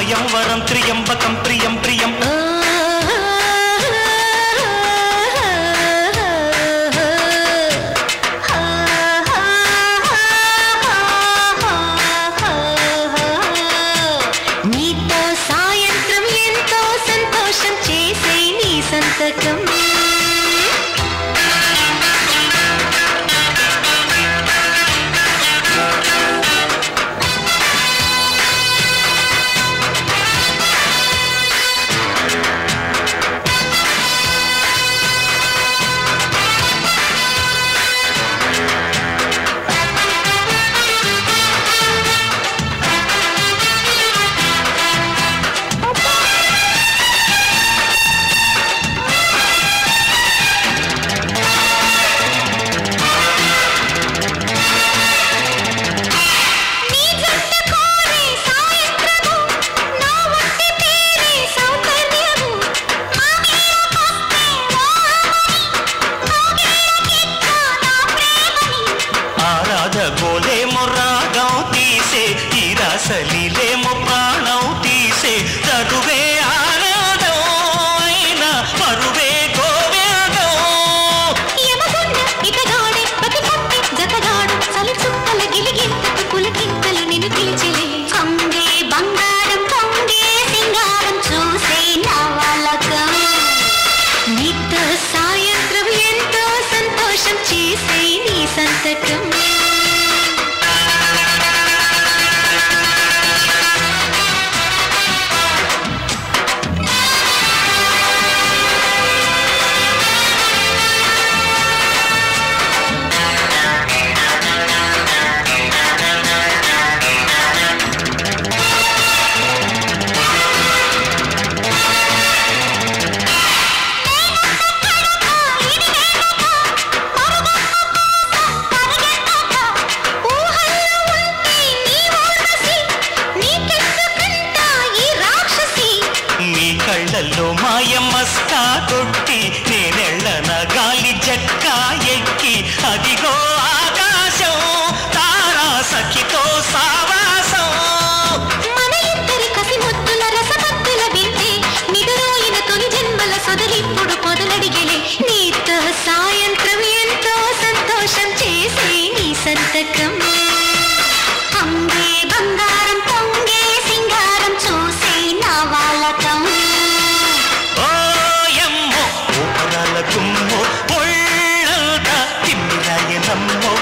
స్వయంవరం త్రియంబకం ప్రియం ప్రియం నీతో సాయంత్రం ఎంతో సంతోషం చేసే నీ సంతకం గోలేమో రాగం తీసే ఈ రాసలీలేమో ప్రాణం తీసే చదువే ఆనందం అయినా పరువే గోవేదం ఇతగాడే పతి పట్టి జతగాడు చలి చుక్కల గిలిగింతకు పులకింతలు నిన్ను పిలిచిలే కొంగే బంగారం కొంగే సింగారం చూసే నా వాళ్ళకం నీతో సాయంత్రం ఎంతో సంతోషం చేసే నీ సంతకం కళ్ళల్లో మాయమస్కా కొట్టి నేనెళ్ళన గాలి జక్కా ఎక్కి అదిగో ఆకాశం తారా సఖితో సావాసం మన ఇద్దరి కసి ముద్దుల రసమత్తుల వింటే నిదురోయిన తొలి జన్మల సొదలిప్పుడు పొదలడిగలే నీతో సాయంత్రం ఎంతో సంతోషం చేసే నీ సంతకం అంగే బంగారం పొంగే సింగారం చూసే నా వాళ్ళకం గుమ్మో ఒళ్ళంతా తిమ్మిరాయనమ్మో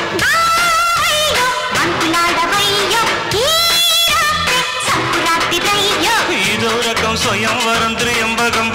ఇదో రకం స్వయంవరం త్రియంబకం